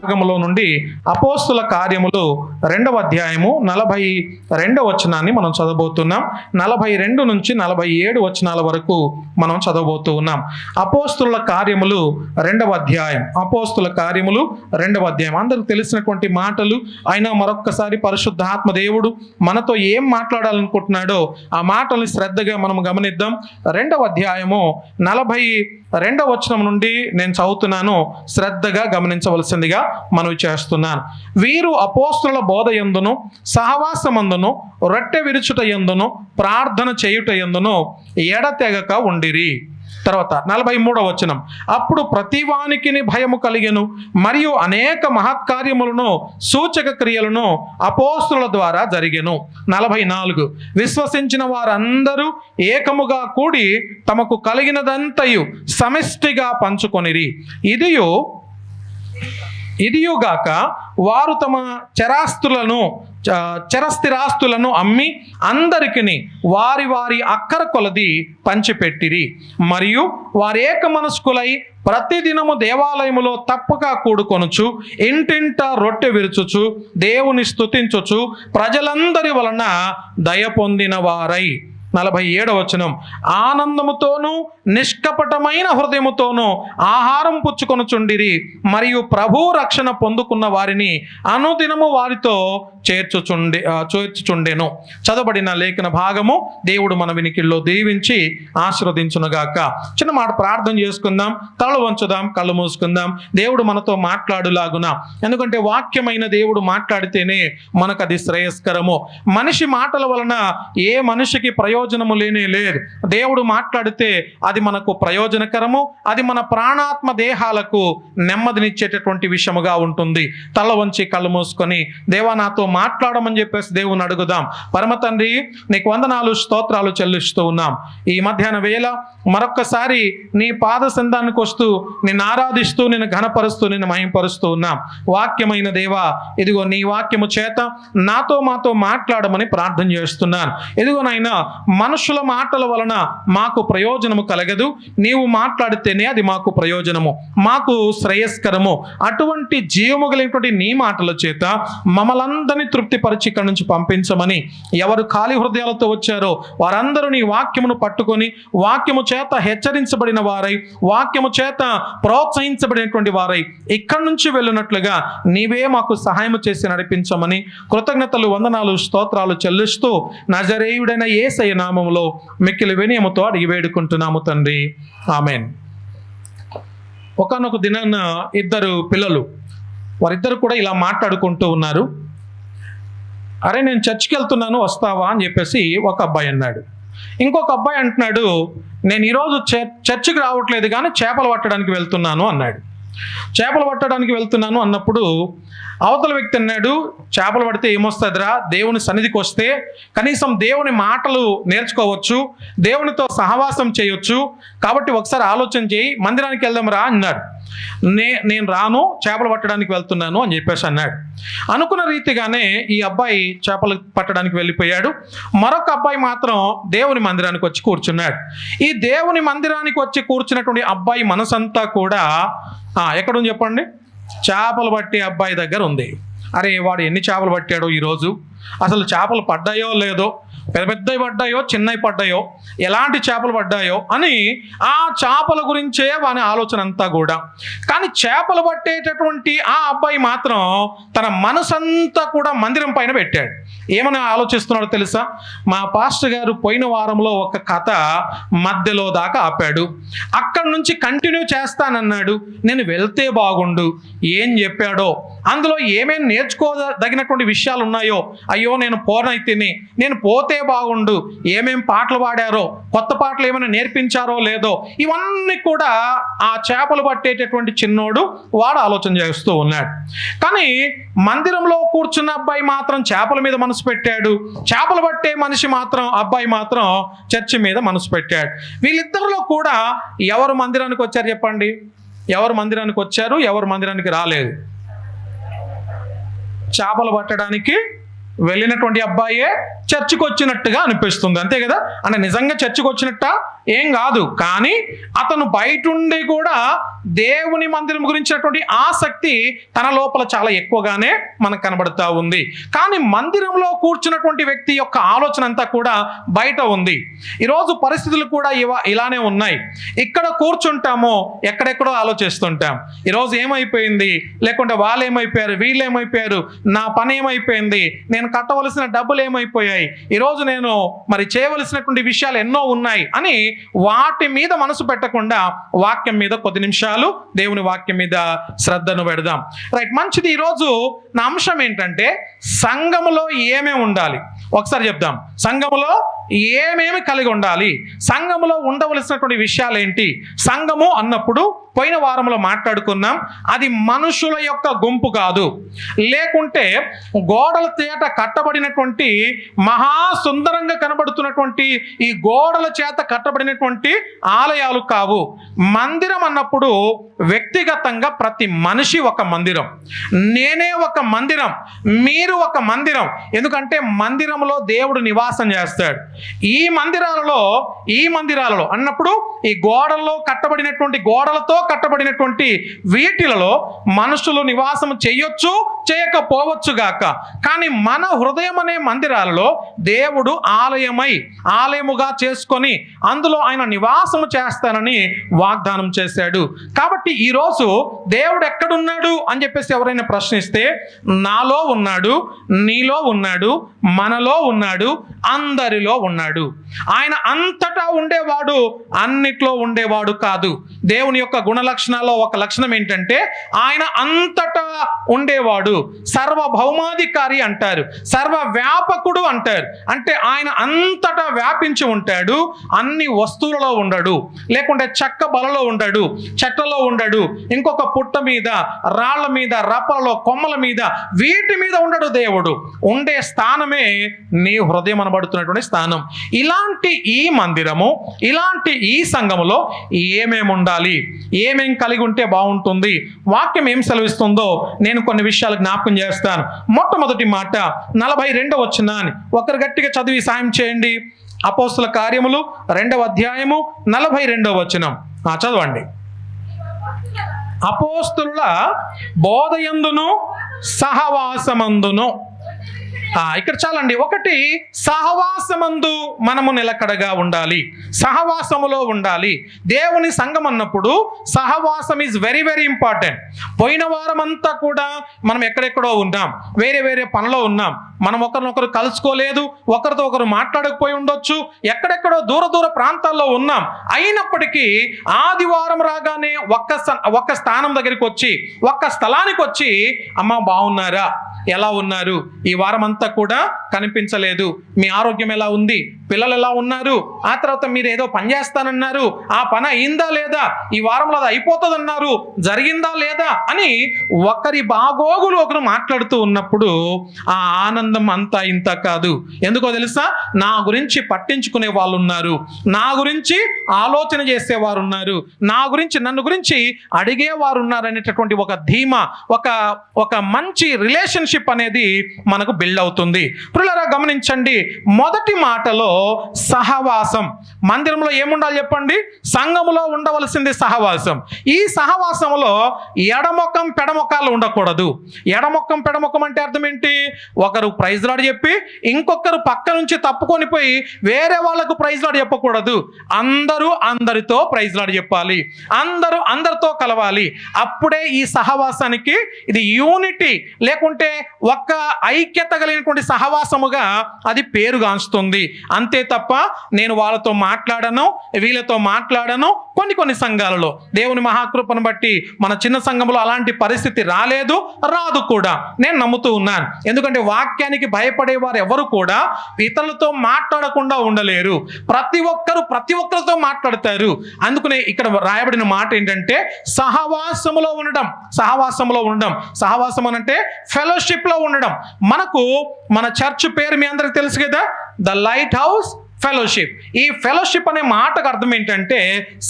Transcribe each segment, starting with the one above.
భాగములో నుండి అపోస్తుల కార్యములు 2వ అధ్యాయము 42వ వచనాన్ని మనం చదవబోతున్నాం. 42 నుంచి 47 వచనాల వరకు మనం చదవబోతూ ఉన్నాం. అపోస్తుల కార్యములు 2వ అధ్యాయం. అపోస్తుల కార్యములు 2వ అధ్యాయం అందరికి తెలిసినటువంటి మాటలు. అయినా మరొక్కసారి పరిశుద్ధాత్మ దేవుడు మనతో ఏం మాట్లాడాలనుకుంటున్నాడో ఆ మాటల్ని శ్రద్ధగా మనం గమనిద్దాం. 2వ అధ్యాయము 42వ వచనం నుండి నేను చదువుతున్నాను. శ్రద్ధగా గమనించవలసిందిగా మనవి చేస్తున్నాను. వీరు అపోస్తుల బోధ యందును సహవాసమందును రొట్టె విరుచుట యందును ప్రార్థన చేయుట యందును ఎడతెగక ఉండిరి. తర్వాత 43వ వచనం. అప్పుడు ప్రతివానికి భయము కలిగెను, మరియు అనేక మహత్కార్యములను సూచక క్రియలను అపోస్తుల ద్వారా జరిగెను. 44. విశ్వసించిన వారందరూ ఏకముగా కూడి తమకు కలిగినదంతయు సమిష్టిగా పంచుకొనిరి. ఇదియుగాక వారు తమ చరస్థిరాస్తులను అమ్మి అందరికిని వారి వారి అక్కర కొలది పంచిపెట్టిరి. మరియు వారు ఏక మనస్కులై ప్రతిదినము దేవాలయములో తప్పక కూడుకొనుచు ఇంటింట రొట్టె విరుచుచు దేవుని స్తుతించుచు ప్రజలందరి వలన దయ పొందిన వారై. 47వ వచనం. ఆనందముతోనూ నిష్కపటమైన హృదయముతోనూ ఆహారం పుచ్చుకొనుచుండిరి, మరియు ప్రభు రక్షణ పొందుకున్న వారిని అనుదినము వారితో చేర్చుచుండెను. చదవబడిన లేఖన భాగము దేవుడు మన వినికిల్లో దీవించి ఆశీర్వదించునుగాక. చిన్న మాట ప్రార్థన చేసుకుందాం, తలలు వంచుదాం, కళ్ళు మూసుకుందాం. దేవుడు మనతో మాట్లాడులాగున, ఎందుకంటే వాక్యమైన దేవుడు మాట్లాడితేనే మనకు అది శ్రేయస్కరము. మనిషి మాటల వలన ఏ మనిషికి ప్రయోజనము లేనే లేదు. దేవుడు మాట్లాడితే అది మనకు ప్రయోజనకరము, అది మన ప్రాణాత్మ దేహాలకు నెమ్మదినిచ్చేటటువంటి విషయముగా ఉంటుంది. తల వంచి కళ్ళు మూసుకొని దేవా నాతో మాట్లాడమని చెప్పేసి దేవుని అడుగుదాం. పరమ తండ్రి, నీకు వందనాలు, స్తోత్రాలు చెల్లిస్తూ ఉన్నాం. ఈ మధ్యాహ్న వేళ మరొక్కసారి నీ పాద సంధానికి వస్తూ నిన్ను ఆరాధిస్తూ నిన్ను ఘనపరుస్తూ నిన్ను మహింపరుస్తూ ఉన్నాం. వాక్యమైన దేవా, ఇదిగో నీ వాక్యము చేత మాతో మాట్లాడమని ప్రార్థన చేస్తున్నాను. ఇదిగోనైనా మనుషుల మాటల వలన మాకు ప్రయోజనము కలగదు, నీవు మాట్లాడితేనే అది మాకు ప్రయోజనము, మాకు శ్రేయస్కరము. అటువంటి జీవము కలిగినటువంటి నీ మాటల చేత మమ్మలందరినీ తృప్తిపరిచి ఇక్కడి నుంచి పంపించమని, ఎవరు ఖాళీ హృదయాలతో వచ్చారో వారందరూ నీ వాక్యమును పట్టుకొని వాక్యము చేత హెచ్చరించబడిన వారై, వాక్యము చేత ప్రోత్సహించబడినటువంటి వారై ఇక్కడి నుంచి వెళ్ళినట్లుగా నీవే మాకు సహాయం చేసి నడిపించమని కృతజ్ఞతలు, వందనాలు, స్తోత్రాలు చెల్లిస్తూ నజరేయుడైన యేసయ్య నామములో మిక్కిలి వినయముతో అడిగి వేడుకుంటున్నాము తండ్రి, ఆమేన్. ఒకానొక దినాన ఇద్దరు పిల్లలు, వారిద్దరు కూడా ఇలా మాట్లాడుకుంటూ ఉన్నారు. అరే నేను చర్చికి వెళ్తున్నాను, వస్తావా అని చెప్పేసి ఒక అబ్బాయి అన్నాడు. ఇంకొక అబ్బాయి అంటున్నాడు, నేను ఈరోజు చర్చికి రావట్లేదు కానీ చేపలు పట్టడానికి వెళ్తున్నాను అన్నాడు. చేపలు పట్టడానికి వెళ్తున్నాను అన్నప్పుడు అవతల వ్యక్తి అన్నాడు, చేపలు పడితే ఏమొస్తుందిరా, దేవుని సన్నిధికి వస్తే కనీసం దేవుని మాటలు నేర్చుకోవచ్చు, దేవునితో సహవాసం చేయొచ్చు, కాబట్టి ఒకసారి ఆలోచన చేయి, మందిరానికి వెళ్దాం రా అన్నాడు. నేను రాను, చేపలు పట్టడానికి వెళ్తున్నాను అని చెప్పేసి అన్నాడు. అనుకున్న రీతిగానే ఈ అబ్బాయి చేపలు పట్టడానికి వెళ్ళిపోయాడు. మరొక అబ్బాయి మాత్రం దేవుని మందిరానికి వచ్చి కూర్చున్నాడు. ఈ దేవుని మందిరానికి వచ్చి కూర్చున్నటువంటి అబ్బాయి మనసంతా కూడా ఎక్కడుంది చెప్పండి, చేపలు పట్టే అబ్బాయి దగ్గర ఉంది. అరే వాడు ఎన్ని చేపలు పట్టాడో ఈరోజు, అసలు చేపలు పడ్డాయో లేదో, పెద్ద పెద్దవి పడ్డాయో చిన్నవి పడ్డాయో, ఎలాంటి చేపలు పడ్డాయో అని ఆ చేపల గురించే వాని ఆలోచన అంతా కూడా. కానీ చేపలు పట్టేటటువంటి ఆ అబ్బాయి మాత్రం తన మనసంతా కూడా మందిరం పైన పెట్టాడు. ఏమని ఆలోచిస్తున్నాడో తెలుసా? మా పాస్టర్ గారు పోయిన వారంలో ఒక కథ మధ్యలో దాకా ఆపాడు, అక్కడి నుంచి కంటిన్యూ చేస్తానన్నాడు, నేను వెళ్తే బాగుండు, ఏం చెప్పాడో అందులో ఏమేమి నేర్చుకోదగినటువంటి విషయాలు ఉన్నాయో, అయ్యో నేను పోనైతేనే, నేను పోతే బాగుండు, ఏమేం పాటలు పాడారో, కొత్త పాటలు ఏమైనా నేర్పించారో లేదో, ఇవన్నీ కూడా ఆ చేపలు పట్టేటటువంటి చిన్నోడు వాడు ఆలోచన చేస్తూ ఉన్నాడు. కానీ మందిరంలో కూర్చున్న అబ్బాయి మాత్రం చేపల మీద మనసు పెట్టాడు, చేపలు పట్టే మనిషి మాత్రం అబ్బాయి మాత్రం చర్చి మీద మనసు పెట్టాడు. వీళ్ళిద్దరిలో కూడా ఎవరు మందిరానికి వచ్చారు చెప్పండి? ఎవరు మందిరానికి వచ్చారు, ఎవరు మందిరానికి రాలేదు? చేపలు పట్టడానికి వెళ్ళినటువంటి అబ్బాయే చర్చికి వచ్చినట్టుగా అనిపిస్తుంది, అంతే కదా? అంటే నిజంగా చర్చికి వచ్చినట్ట ఏం కాదు. కానీ అతను బయటుండి కూడా దేవుని మందిరం గురించినటువంటి ఆసక్తి తన లోపల చాలా ఎక్కువగానే మనకు కనబడుతూ ఉంది. కానీ మందిరంలో కూర్చున్నటువంటి వ్యక్తి యొక్క ఆలోచన అంతా కూడా బయట ఉంది. ఈరోజు పరిస్థితులు కూడా ఇలానే ఉన్నాయి. ఇక్కడ కూర్చుంటామో ఎక్కడెక్కడో ఆలోచిస్తుంటాం. ఈరోజు ఏమైపోయింది, లేకుంటే వాళ్ళు ఏమైపోయారు, వీళ్ళు ఏమైపోయారు, నా పని ఏమైపోయింది, నేను కట్టవలసిన డబ్బులు ఏమైపోయాయి, ఈరోజు నేను మరి చేయవలసినటువంటి విషయాలు ఎన్నో ఉన్నాయి అని వాటి మీద మనసు పెట్టకుండా వాక్యం మీద కొద్ది నిమిషాలు దేవుని వాక్యం మీద శ్రద్ధను పెడదాం. రైట్, మంచిది. ఈరోజు నా అంశం ఏంటంటే సంఘములో ఏమేమి ఉండాలి. ఒకసారి చెప్దాం. సంఘములో ఏమేమి కలిగి ఉండాలి, సంఘములో ఉండవలసినటువంటి విషయాలు ఏంటి. సంఘము అన్నప్పుడు పోయిన వారంలో మాట్లాడుకున్నాం, అది మనుషుల యొక్క గుంపు కాదు, లేకుంటే గోడల చేత కట్టబడినటువంటి మహా సుందరంగా కనబడుతున్నటువంటి ఈ గోడల చేత కట్టబడినటువంటి ఆలయాలు కావు. మందిరం అన్నప్పుడు వ్యక్తిగతంగా ప్రతి మనిషి ఒక మందిరం, నేనే ఒక మందిరం, మీరు ఒక మందిరం. ఎందుకంటే మందిరంలో దేవుడు నివాసం చేస్తాడు. ఈ మందిరాలలో అన్నప్పుడు ఈ గోడల్లో కట్టబడినటువంటి గోడలతో కట్టబడినటువంటి వీటిలలో మనుషులు నివాసం చేయొచ్చు, చేయకపోవచ్చు గాక. కానీ మన హృదయం అనే మందిరాలలో దేవుడు ఆలయముగా చేసుకొని అందులో ఆయన నివాసము చేస్తానని వాగ్దానం చేశాడు. కాబట్టి ఈరోజు దేవుడు ఎక్కడున్నాడు అని చెప్పేసి ఎవరైనా ప్రశ్నిస్తే, నాలో ఉన్నాడు, నీలో ఉన్నాడు, మనలో ఉన్నాడు, అందరిలో ఉన్నాడు. ఆయన అంతటా ఉండేవాడు, అన్నిట్లో ఉండేవాడు కాదు. దేవుని యొక్క గుణ లక్షణాల్లో ఒక లక్షణం ఏంటంటే ఆయన అంతటా ఉండేవాడు. సర్వభౌమాధికారి అంటారు, సర్వ వ్యాపకుడు అంటారు. అంటే ఆయన అంతటా వ్యాపించి ఉంటాడు. అన్ని వస్తువులలో ఉండడు, లేకుంటే చెక్క బలలో ఉండడు, చెట్లలో ఉండడు, ఇంకొక పుట్ట మీద, రాళ్ల మీద, రప్పలలో, కొమ్మల మీద, వీటి మీద ఉండడు. దేవుడు ఉండే స్థానమే నీ హృదయం అనబడుతున్నటువంటి స్థానం. ఇలాంటి ఈ మందిరము, ఇలాంటి ఈ సంఘములో ఏమేమి ఉండాలి, ఏమేం కలిగి ఉంటే బాగుంటుంది, వాక్యం ఏం సెలవిస్తుందో నేను కొన్ని విషయాలు జ్ఞాపకం చేస్తాను. మొట్టమొదటి మాట 42వ వచనాన్ని ఒకరు గట్టిగా చదివి సాయం చేయండి. అపోస్తుల కార్యములు 2వ అధ్యాయము 42వ వచనం చదవండి. అపోస్తుల బోధయందును సహవాసమందును. ఇక్కడ చాలండి. ఒకటి, సహవాసమందు మనము నిలకడగా ఉండాలి, సహవాసములో ఉండాలి. దేవుని సంఘం అన్నప్పుడు సహవాసం ఈజ్ వెరీ వెరీ ఇంపార్టెంట్. పోయిన వారం అంతా కూడా మనం ఎక్కడెక్కడో ఉన్నాం, వేరే వేరే పనిలో ఉన్నాం, మనం ఒకరినొకరు కలుసుకోలేదు, ఒకరితో ఒకరు మాట్లాడకపోయి ఉండొచ్చు, ఎక్కడెక్కడో దూర దూర ప్రాంతాల్లో ఉన్నాం. అయినప్పటికీ ఆదివారం రాగానే ఒక్క స్థానం దగ్గరికి వచ్చి, ఒక్క స్థలానికి వచ్చి, అమ్మ బాగున్నారా, ఎలా ఉన్నారు, ఈ వారం అంతా కూడా కనిపించలేదు, మీ ఆరోగ్యం ఎలా ఉంది, పిల్లలు ఎలా ఉన్నారు, ఆ తర్వాత మీరు ఏదో పని చేస్తానన్నారు, ఆ పని అయిందా లేదా, ఈ వారంలో అది అయిపోతుందన్నారు, జరిగిందా లేదా అని ఒకరి బాగోగులు ఒకరు మాట్లాడుతూ ఉన్నప్పుడు ఆ ఆనందం అంతా ఇంత కాదు. ఎందుకో తెలుసా? నా గురించి పట్టించుకునే వాళ్ళు ఉన్నారు, నా గురించి ఆలోచన చేసేవారు ఉన్నారు, నన్ను గురించి అడిగేవారు ఉన్నారు అనేటటువంటి ఒక ధీమా, ఒక మంచి రిలేషన్షిప్ అనేది మనకు బిల్డ్ అవుతుంది. ప్రియులారా గమనించండి, మొదటి మాటలో సహవాసం. మందిరంలో ఏముండాలి చెప్పండి? సంఘములో ఉండవలసింది సహవాసం. ఈ సహవాసంలో ఎడమొక్కం పెడమొక్కాలు ఉండకూడదు. ఎడమొక్కం పెడమొక్కం అంటే అర్థం ఏంటి? ఒకరు ప్రైజ్ లాడ్ చెప్పి ఇంకొకరు పక్క నుంచి తప్పుకొని పోయి వేరే వాళ్ళకు ప్రైజ్ లాడ్ చెప్పకూడదు. అందరూ అందరితో ప్రైజ్ లాడ్ చెప్పాలి, అందరూ అందరితో కలవాలి. అప్పుడే ఈ సహవాసానికి ఇది యూనిటీ, లేకుంటే ఒక్క ఐక్యత కలిగినటువంటి సహవాసముగా అది పేరుగాంచుతుంది. అంతే తప్ప నేను వాళ్ళతో మాట్లాడను, వీళ్ళతో మాట్లాడను. కొన్ని సంఘాలలో దేవుని మహాకృపను బట్టి మన చిన్న సంఘంలో అలాంటి పరిస్థితి రాలేదు, రాదు కూడా, నేను నమ్ముతూ ఉన్నాను. ఎందుకంటే వాక్యానికి భయపడేవారు ఎవరు కూడా ఇతరులతో మాట్లాడకుండా ఉండలేరు. ప్రతి ఒక్కరితో మాట్లాడతారు. అందుకనే ఇక్కడ రాయబడిన మాట ఏంటంటే సహవాసములో ఉండడం. సహవాసం అంటే ఫెలోషిప్ లో ఉండడం. మన చర్చ్ పేరు మీ అందరికి తెలుసు కదా, ద లైట్ హౌస్ ఫెలోషిప్. ఈ ఫెలోషిప్ అనే మాటకు అర్థం ఏంటంటే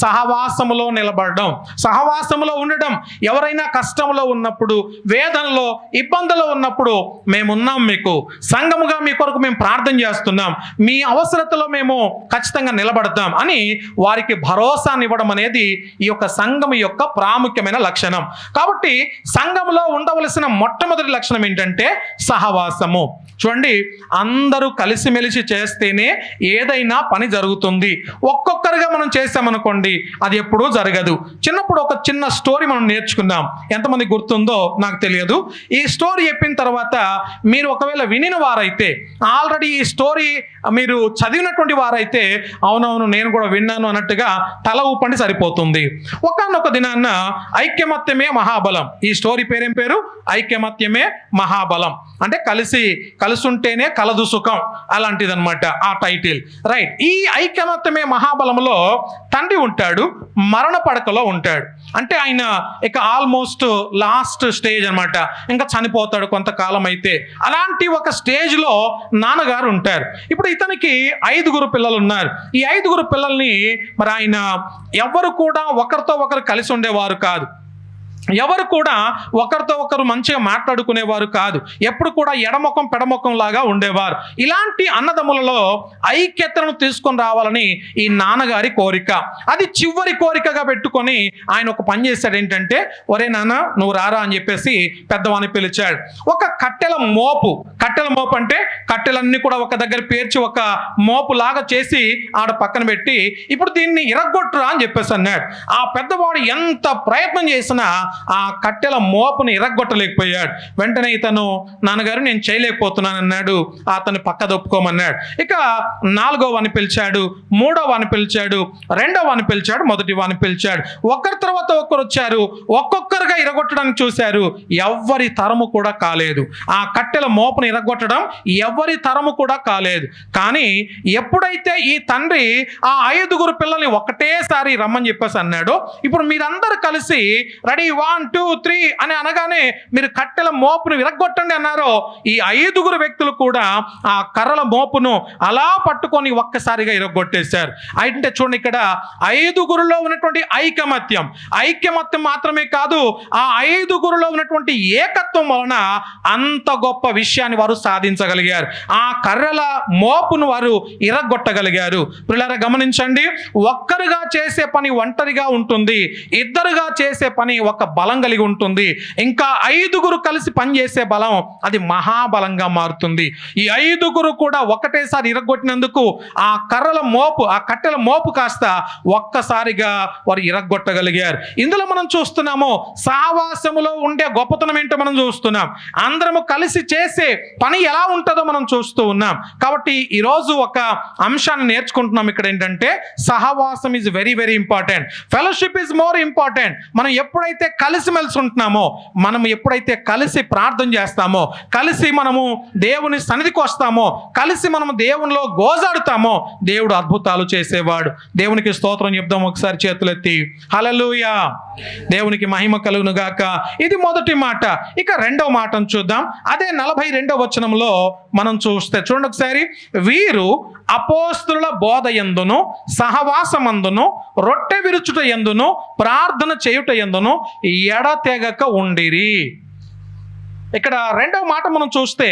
సహవాసములో నిలబడడం, సహవాసములో ఉండడం. ఎవరైనా కష్టంలో ఉన్నప్పుడు, వేదనలో, ఇబ్బందులో ఉన్నప్పుడు మేమున్నాం, మీకు సంఘముగా మీ కొరకు మేము ప్రార్థన చేస్తున్నాం, మీ అవసరతలో మేము ఖచ్చితంగా నిలబడతాం అని వారికి భరోసాని ఇవ్వడం అనేది ఈ యొక్క సంఘం యొక్క ప్రాముఖ్యమైన లక్షణం. కాబట్టి సంఘంలో ఉండవలసిన మొట్టమొదటి లక్షణం ఏంటంటే సహవాసము. చూడండి, అందరూ కలిసిమెలిసి చేస్తేనే ఏదైనా పని జరుగుతుంది. ఒక్కొక్కరుగా మనం చేసామనుకోండి అది ఎప్పుడూ జరగదు. చిన్నప్పుడు ఒక చిన్న స్టోరీ మనం నేర్చుకున్నాం, ఎంతమంది గుర్తుందో నాకు తెలియదు. ఈ స్టోరీ చెప్పిన తర్వాత మీరు ఒకవేళ వినిన వారైతే, ఆల్రెడీ ఈ స్టోరీ మీరు చదివినటువంటి వారైతే అవునవును నేను కూడా విన్నాను అన్నట్టుగా తల ఊపండి సరిపోతుంది. ఒకానొక దినాన్న ఐక్యమత్యమే మహాబలం. ఈ స్టోరీ పేరేం పేరు? ఐక్యమత్యమే మహాబలం. అంటే కలుసుంటేనే కలదు సుఖం, అలాంటిదన్నమాట ఆ టైటిల్. రైట్. ఈ ఐక్యమత్యమే మహాబలంలో తండ్రి ఉంటాడు, మరణ పడకలో ఉంటాడు. అంటే ఆయన ఇక ఆల్మోస్ట్ లాస్ట్ స్టేజ్ అనమాట, ఇంకా చనిపోతాడు కొంతకాలం అయితే. అలాంటి ఒక స్టేజ్లో నాన్నగారు ఉంటారు. ఇప్పుడు ఇతనికి 5 పిల్లలు ఉన్నారు. ఈ 5 పిల్లల్ని మరి ఆయన ఎవరు కూడా ఒకరితో ఒకరు కలిసి ఉండేవారు కాదు, ఎవరు కూడా ఒకరితో ఒకరు మంచిగా మాట్లాడుకునేవారు కాదు, ఎప్పుడు కూడా ఎడముఖం పెడముఖం లాగా ఉండేవారు. ఇలాంటి అన్నదమ్ములలో ఐక్యతను తీసుకొని రావాలని ఈ నాన్నగారి కోరిక. అది చివరి కోరికగా పెట్టుకొని ఆయన ఒక పని చేశాడు. ఏంటంటే, ఒరే నాన్న నువ్వు రారా అని చెప్పేసి పెద్దవాడిని పిలిచాడు. ఒక కట్టెల మోపు అంటే కట్టెలన్నీ కూడా ఒక దగ్గర పేర్చి ఒక మోపు లాగా చేసి ఆడ పక్కన పెట్టి, ఇప్పుడు దీన్ని ఇరగొట్టురా అని చెప్పేసి అన్నాడు. ఆ పెద్దవాడు ఎంత ప్రయత్నం చేసినా ఆ కట్టెల మోపుని ఇరగొట్టలేకపోయాడు. వెంటనే ఇతను, నాన్నగారు నేను చేయలేకపోతున్నాను అన్నాడు. అతను పక్క దొప్పుకోమన్నాడు. ఇక 4వ వాడిని పిలిచాడు, 3వ వాడిని పిలిచాడు, 2వ వాడిని పిలిచాడు, 1వ వాడిని పిలిచాడు. ఒకరి తర్వాత ఒకరు వచ్చారు, ఒక్కొక్కరుగా ఇరగొట్టడానికి చూశారు. ఎవ్వరి తరము కూడా కాలేదు. ఆ కట్టెల మోపుని ఇరగొట్టడం ఎవరి తరము కూడా కాలేదు. కానీ ఎప్పుడైతే ఈ తండ్రి ఆ 5 పిల్లల్ని ఒకటేసారి రమ్మని చెప్పేసి అన్నాడో, ఇప్పుడు మీరందరూ కలిసి రెడీ 1 2 3 అని అనగానే మీరు కట్టెల మోపును విరగొట్టండి అన్నారో, ఈ 5 వ్యక్తులు కూడా ఆ కర్రల మోపును అలా పట్టుకొని ఒక్కసారిగా ఇరగొట్టేశారు. అంటే చూడండి, ఇక్కడ 5 ఉన్నటువంటి ఐక్యమత్యం మాత్రమే కాదు, ఆ 5 ఉన్నటువంటి ఏకత్వం వలన అంత గొప్ప విషయాన్ని వారు సాధించగలిగారు. ఆ కర్రల మోపును వారు ఇరగొట్టగలిగారు. పిల్లరా గమనించండి, ఒక్కరుగా చేసే పని ఒంటరిగా ఉంటుంది, ఇద్దరుగా చేసే పని ఒక బలం కలిగి ఉంటుంది. ఇంకా 5 కలిసి పనిచేసే బలం అది మహాబలంగా మారుతుంది. ఈ 5 కూడా ఒకటేసారి ఇరగొట్టినందుకు ఆ కట్టెల మోపు కాస్త ఒక్కసారిగా వారు ఇరగొట్టగలిగారు. ఇందులో మనం చూస్తున్నాము సహవాసములో ఉండే గొప్పతనం ఏంటో మనం చూస్తున్నాం. అందరము కలిసి చేసే పని ఎలా ఉంటుందో మనం చూస్తూ ఉన్నాం. కాబట్టి ఈరోజు ఒక అంశాన్ని నేర్చుకుంటున్నాం. ఇక్కడ ఏంటంటే సహవాసం is very very important. Fellowship is more important. మనం ఎప్పుడైతే కలిసిమెలిసి ఉంటున్నామో, మనం ఎప్పుడైతే కలిసి ప్రార్థన చేస్తామో, కలిసి మనము దేవుని సన్నిధికి వస్తామో, కలిసి మనము దేవునిలో గోజాడుతామో, దేవుడు అద్భుతాలు చేసేవాడు. దేవునికి స్తోత్రం చెప్దాం ఒకసారి చేతులెత్తి. హల్లెలూయా. దేవునికి మహిమ కలుగును గాక. ఇది మొదటి మాట. ఇక 2వ మాటను చూద్దాం. అదే 42వ వచనంలో మనం చూస్తే చూడండి ఒకసారి. వీరు అపోస్తుల బోధ యందును, సహవాసమందును, రొట్టె విరుచుట యందును, ప్రార్థన చేయుట యందును ఎడతెగక ఉండిరి. ఇక్కడ 2వ మాట మనం చూస్తే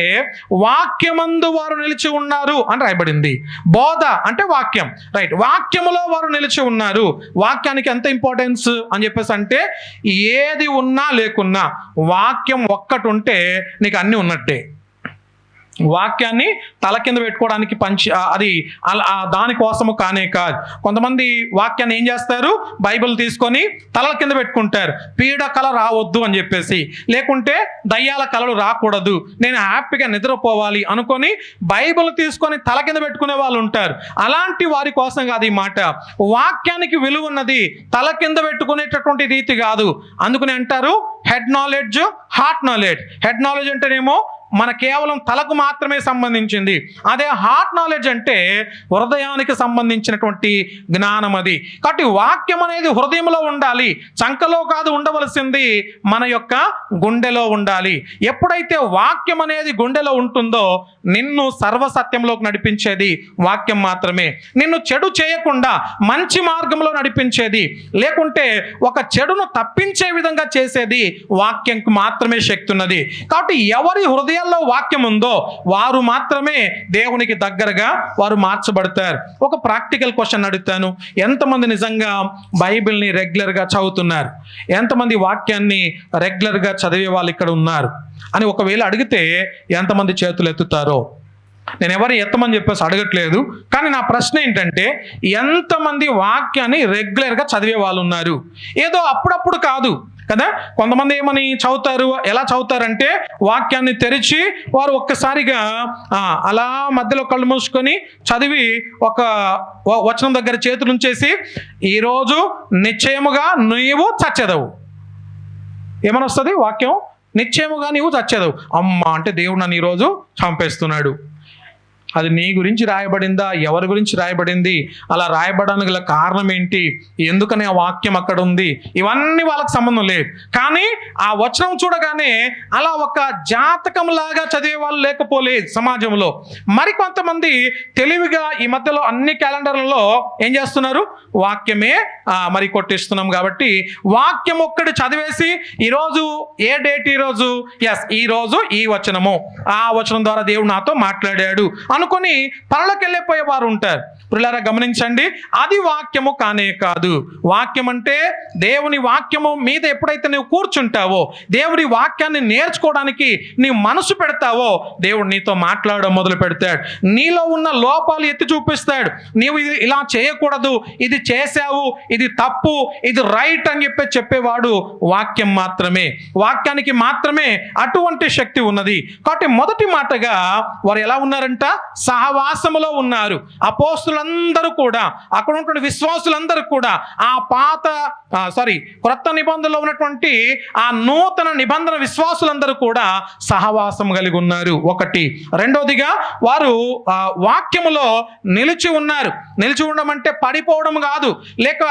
వాక్యమందు వారు నిలిచి ఉన్నారు అని రాయబడింది. బోధ అంటే వాక్యం, రైట్. వాక్యములో వారు నిలిచి ఉన్నారు. వాక్యానికి ఎంత ఇంపార్టెన్స్ అని చెప్పేసి అంటే, ఏది ఉన్నా లేకున్నా వాక్యం ఒక్కటి ఉంటే నీకు అన్నీ ఉన్నట్టే. వాక్యాన్ని తల కింద పెట్టుకోవడానికి అది దానికోసము కానే కాదు. కొంతమంది వాక్యాన్ని ఏం చేస్తారు, బైబిల్ తీసుకొని తలల కింద పెట్టుకుంటారు, పీడ కళ రావద్దు అని చెప్పేసి, లేకుంటే దయ్యాల కళలు రాకూడదు, నేను హ్యాపీగా నిద్రపోవాలి అనుకొని బైబిల్ తీసుకొని తల కింద పెట్టుకునే వాళ్ళు ఉంటారు. అలాంటి వారి కోసం కాదు ఈ మాట. వాక్యానికి విలువ ఉన్నది తల కింద పెట్టుకునేటటువంటి రీతి కాదు. అందుకని అంటారు head knowledge, heart knowledge. Head knowledge అంటేనేమో మన కేవలం తలకు మాత్రమే సంబంధించింది. అదే హార్ట్ నాలెడ్జ్ అంటే హృదయానికి సంబంధించినటువంటి జ్ఞానం అది. కాబట్టి వాక్యం అనేది హృదయంలో ఉండాలి, చంకలో కాదు ఉండవలసింది, మన యొక్క గుండెలో ఉండాలి. ఎప్పుడైతే వాక్యం అనేది గుండెలో ఉంటుందో నిన్ను సర్వసత్యంలోకి నడిపించేది వాక్యం మాత్రమే. నిన్ను చెడు చేయకుండా మంచి మార్గంలో నడిపించేది, లేకుంటే ఒక చెడును తప్పించే విధంగా చేసేది వాక్యంకి మాత్రమే శక్తి ఉన్నది. కాబట్టి ఎవరి హృదయాల్లో వాక్యం ఉందో వారు మాత్రమే దేవునికి దగ్గరగా వారు మార్చబడతారు. ఒక ప్రాక్టికల్ క్వశ్చన్ అడుగుతాను, ఎంతమంది నిజంగా బైబిల్ని రెగ్యులర్గా చదువుతున్నారు? ఎంతమంది వాక్యాన్ని రెగ్యులర్గా చదివే వాళ్ళు ఇక్కడ ఉన్నారు అని ఒకవేళ అడిగితే ఎంతమంది చేతులు ఎత్తుతారో? నేను ఎవరు ఎత్తమని చెప్పేసి అడగట్లేదు, కానీ నా ప్రశ్న ఏంటంటే ఎంతమంది వాక్యాన్ని రెగ్యులర్గా చదివే వాళ్ళు ఉన్నారు? ఏదో అప్పుడప్పుడు కాదు కదా. కొంతమంది ఏమని చదువుతారు, ఎలా చదువుతారంటే వాక్యాన్ని తెరిచి వారు ఒక్కసారిగా అలా మధ్యలో కళ్ళు మూసుకొని చదివి ఒక వచనం దగ్గర చేతులు ఉంచేసి, ఈరోజు నిశ్చయముగా నీవు చచ్చెదవు. ఏమని వస్తుంది వాక్యం? నిశ్చయముగా నీవు చచ్చెదవు. అమ్మ అంటే దేవుడు నన్ను ఈరోజు చంపేస్తున్నాడు. అది నీ గురించి రాయబడిందా? ఎవరి గురించి రాయబడింది? అలా రాయబడడానికి గల కారణం ఏంటి? ఎందుకని ఆ వాక్యం అక్కడ ఉంది? ఇవన్నీ వాళ్ళకి సంబంధం లేదు. కానీ ఆ వచనం చూడగానే అలా ఒక జాతకం లాగా చదివే వాళ్ళు లేకపోలేదు సమాజంలో. మరికొంతమంది తెలివిగా ఈ మధ్యలో అన్ని క్యాలెండర్లలో ఏం చేస్తున్నారు? వాక్యమే మరి కొట్టిస్తున్నాం కాబట్టి వాక్యం ఒక్కటి చదివేసి ఈరోజు ఏ డేట్, ఈరోజు ఈరోజు ఈ వచనము, ఆ వచనం ద్వారా దేవుడు నాతో మాట్లాడాడు అనుకొని పనులకు వెళ్ళిపోయే వారు ఉంటారు. పిల్లరా గమనించండి, అది వాక్యము కానే కాదు. వాక్యం అంటే దేవుని వాక్యము మీద ఎప్పుడైతే నువ్వు కూర్చుంటావో, దేవుని వాక్యాన్ని నేర్చుకోవడానికి నీ మనసు పెడతావో, దేవుడు నీతో మాట్లాడడం మొదలు పెడతాడు. నీలో ఉన్న లోపాలు ఎత్తి చూపిస్తాడు. నీవు ఇది ఇలా చేయకూడదు, ఇది చేశావు, ఇది తప్పు, ఇది రైట్ అని చెప్పేవాడు వాక్యం మాత్రమే. వాక్యానికి మాత్రమే అటువంటి శక్తి ఉన్నది. కాబట్టి మొదటి మాటగా వారు ఎలా ఉన్నారంట? సహవాసములో ఉన్నారు. అపోస్తులందరూ కూడా, అక్కడ ఉన్నటువంటి విశ్వాసులందరూ కూడా క్రొత్త నిబంధనలో ఉన్నటువంటి ఆ నూతన నిబంధన విశ్వాసులందరూ కూడా సహవాసం కలిగి ఉన్నారు. ఒకటి. రెండోదిగా వారు వాక్యములో నిలిచి ఉన్నారు. నిలిచి ఉండడం అంటే పడిపోవడం కాదు, లేక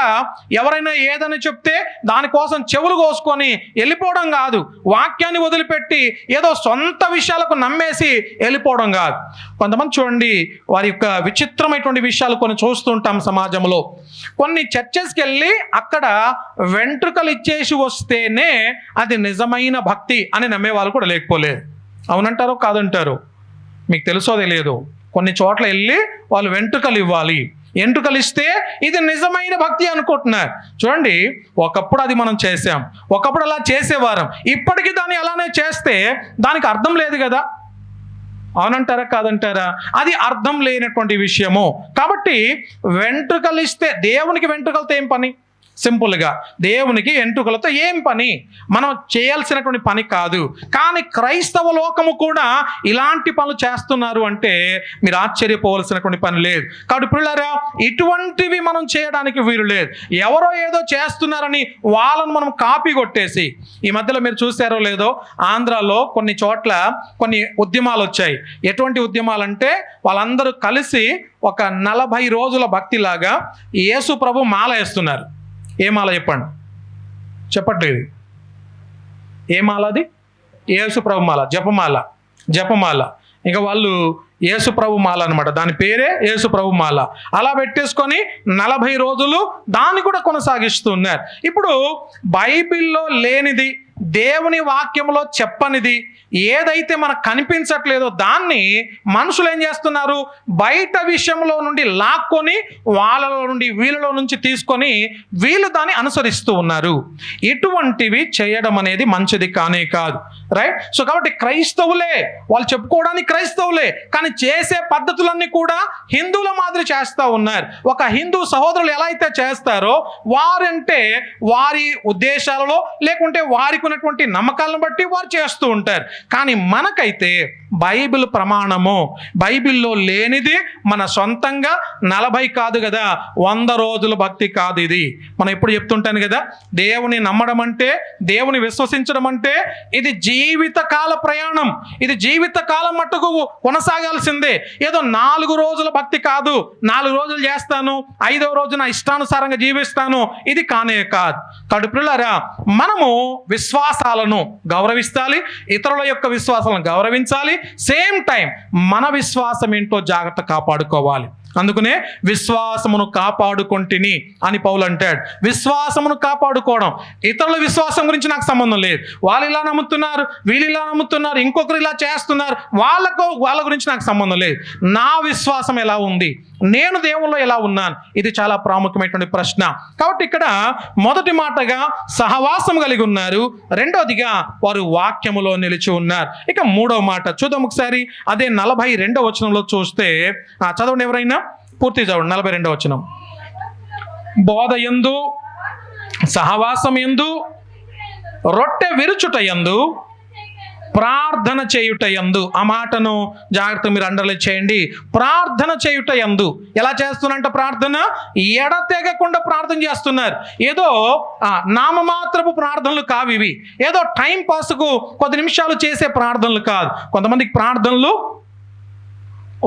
ఎవరైనా ఏదని చెప్తే దానికోసం చెవులు కోసుకొని వెళ్ళిపోవడం కాదు, వాక్యాన్ని వదిలిపెట్టి ఏదో సొంత విషయాలకు నమ్మేసి వెళ్ళిపోవడం కాదు. కొంతమంది చూడండి, వారి యొక్క విచిత్రమైనటువంటి విషయాలు కొన్ని చూస్తుంటాం సమాజంలో. కొన్ని చర్చెస్కి వెళ్ళి అక్కడ వెంట్రుకలు ఇచ్చేసి వస్తేనే అది నిజమైన భక్తి అని నమ్మే వాళ్ళు కూడా లేకపోలేదు. అవునంటారో కాదంటారో మీకు తెలుసో తెలియదు. కొన్ని చోట్ల వెళ్ళి వాళ్ళు వెంట్రుకలు ఇవ్వాలి, ఎంట్రుకలు ఇస్తే ఇది నిజమైన భక్తి అనుకుంటున్నారు. చూడండి, ఒకప్పుడు అది మనం చేసాం, ఒకప్పుడు అలా చేసేవారం. ఇప్పటికీ దాన్ని అలానే చేస్తే దానికి అర్థం లేదు కదా. అవునంటారా కాదంటారా? అది అర్థం లేనటువంటి విషయము. కాబట్టి వెంట్రుకలు ఇస్తే దేవునికి వెంట్రుకలతో ఏం పని? సింపుల్గా దేవునికి వెంట్రుకలతో ఏం పని? మనం చేయాల్సినటువంటి పని కాదు. కానీ క్రైస్తవ లోకము కూడా ఇలాంటి పనులు చేస్తున్నారు అంటే మీరు ఆశ్చర్యపోవలసినటువంటి పని లేదు. కాబట్టి పిల్లరా, ఇటువంటివి మనం చేయడానికి వీలు లేదు. ఎవరో ఏదో చేస్తున్నారని వాళ్ళను మనం కాపీ కొట్టేసి, ఈ మధ్యలో మీరు చూసారో లేదో, ఆంధ్రాలో కొన్ని చోట్ల కొన్ని ఉద్యమాలు వచ్చాయి. ఎటువంటి ఉద్యమాలు అంటే వాళ్ళందరూ కలిసి ఒక 40 రోజుల భక్తిలాగా యేసు ప్రభు మాల వేస్తున్నారు. ఏ మాల చెప్పట్లేదు. ఏ మాల అది? యేసు ప్రభు మాల, జపమాల. ఇంకా వాళ్ళు యేసు ప్రభు మాల అనమాట, దాని పేరే యేసు ప్రభు మాల. అలా పెట్టేసుకొని 40 రోజులు దాన్ని కూడా కొనసాగిస్తున్నారు. ఇప్పుడు బైబిల్లో లేనిది, దేవుని వాక్యంలో చెప్పనిది ఏదైతే మనకు కనిపించట్లేదో దాన్ని మనుషులు ఏం చేస్తున్నారు? బయట విషయంలో నుండి లాక్కొని వాళ్ళలో నుండి వీళ్ళలో నుంచి తీసుకొని వీళ్ళు దాన్ని అనుసరిస్తూ ఉన్నారు. ఇటువంటివి చేయడం అనేది మంచిది కానే కాదు. రైట్? సో కాబట్టి క్రైస్తవులే, వాళ్ళు చెప్పుకోవడానికి క్రైస్తవులే, కానీ చేసే పద్ధతులన్నీ కూడా హిందువుల మాదిరి చేస్తూ ఉన్నారు. ఒక హిందూ సహోదరులు ఎలా అయితే చేస్తారో వారంటే వారి ఉద్దేశాలలో లేకుంటే వారికి ఉన్నటువంటి నమ్మకాలను బట్టి వారు చేస్తూ ఉంటారు. కానీ మనకైతే బైబిల్ ప్రమాణము. బైబిల్లో లేనిది మన సొంతంగా 40 కాదు కదా, 100 రోజుల భక్తి కాదు ఇది. మనం ఎప్పుడు చెప్తుంటాను కదా, దేవుని నమ్మడం అంటే, దేవుని విశ్వసించడం అంటే ఇది జీవితకాల ప్రయాణం. ఇది జీవితకాలం మట్టుకు కొనసాగాల్సిందే. ఏదో 4 రోజుల భక్తి కాదు, 4 రోజులు చేస్తాను, 5వ రోజు నా ఇష్టానుసారంగా జీవిస్తాను, ఇది కానే కాదు. కాబట్టి ప్రియులారా, మనము విశ్వాసాలను గౌరవించాలి, ఇతరుల యొక్క విశ్వాసాలను గౌరవించాలి. సేమ్ టైం మన విశ్వాసం ఏంటో జాగ్రత్త కాపాడుకోవాలి. అందుకనే విశ్వాసమును కాపాడుకొంటిని అని పౌలు అంటాడు. విశ్వాసమును కాపాడుకోవడం. ఇతరుల విశ్వాసం గురించి నాకు సంబంధం లేదు. వాళ్ళు ఇలా నమ్ముతున్నారు, వీళ్ళు ఇలా నమ్ముతున్నారు, ఇంకొకరు ఇలా చేస్తున్నారు, వాళ్ళ గురించి నాకు సంబంధం లేదు. నా విశ్వాసం ఎలా ఉంది, నేను దేవుల్లో ఎలా ఉన్నాను, ఇది చాలా ప్రాముఖ్యమైనటువంటి ప్రశ్న. కాబట్టి ఇక్కడ మొదటి మాటగా సహవాసం కలిగి ఉన్నారు, రెండవదిగా వారు వాక్యములో నిలిచి ఉన్నారు. ఇక మూడవ మాట చూద్దాం ఒకసారి. అదే 42వ వచనంలో చూస్తే, చదవండి ఎవరైనా, పూర్తి చదవండి. 42వ వచనం. బోధ యందు, సహవాసం యందు, రొట్టె విరుచుట యందు, ప్రార్థన చేయుట యందు. ఆ మాటను జాగ్రత్త మీరు అండర్లైన్ చేయండి. ప్రార్థన చేయుట యందు. ఎలా చేస్తున్నారంట ప్రార్థన? ఎడతెగకుండా ప్రార్థన చేస్తున్నారు. ఏదో నామమాత్రపు ప్రార్థనలు కావు ఇవి. ఏదో టైం పాస్కు కొద్ది నిమిషాలు చేసే ప్రార్థనలు కాదు. కొంతమందికి ప్రార్థనలు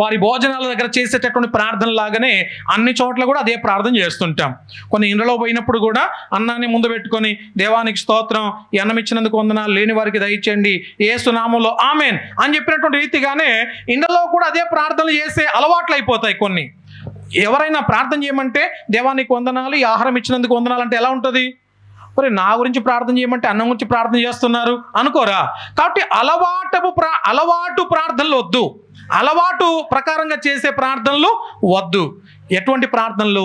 వారి భోజనాల దగ్గర చేసేటటువంటి ప్రార్థన లాగానే అన్ని చోట్ల కూడా అదే ప్రార్థన చేస్తుంటాం. కొన్ని ఇండ్లలో పోయినప్పుడు కూడా అన్నాన్ని ముందు పెట్టుకొని, దేవానికి స్తోత్రం, ఈ అన్నం ఇచ్చినందుకు వందనాలు, లేని వారికి దయచేయండి, యేసు నామములో ఆమేన్ అని చెప్పినటువంటి రీతిగానే ఇండ్లలో కూడా అదే ప్రార్థనలు చేసే అలవాట్లు అయిపోతాయి కొన్ని. ఎవరైనా ప్రార్థన చేయమంటే దేవానికి వందనాలు, ఈ ఆహారం ఇచ్చినందుకు వందనాలు అంటే ఎలా ఉంటుంది? మరి నా గురించి ప్రార్థన చేయమంటే అన్నం గురించి ప్రార్థన చేస్తున్నారు అనుకోరా? కాబట్టి అలవాటు ప్రార్థనలు వద్దు, అలవాటు ప్రకారంగా చేసే ప్రార్థనలు వద్దు. ఎటువంటి ప్రార్థనలు?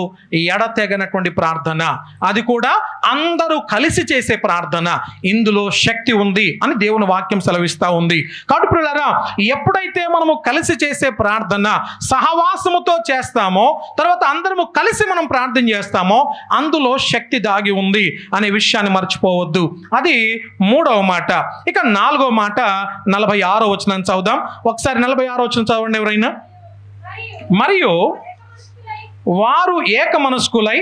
ఎడతెగనటువంటి ప్రార్థన, అది కూడా అందరూ కలిసి చేసే ప్రార్థన. ఇందులో శక్తి ఉంది అని దేవుని వాక్యం సెలవిస్తూ ఉంది. కాబట్టి ప్రియులారా, ఎప్పుడైతే మనము కలిసి చేసే ప్రార్థన సహవాసముతో చేస్తామో, తర్వాత అందరము కలిసి మనం ప్రార్థన చేస్తామో, అందులో శక్తి దాగి ఉంది అనే విషయాన్ని మర్చిపోవద్దు. అది మూడవ మాట. ఇక నాలుగవ మాట 46వ వచనం చదువుదాం ఒకసారి. 46వ వచనం చదవండి ఎవరైనా. మరియు వారు ఏక మనస్కులై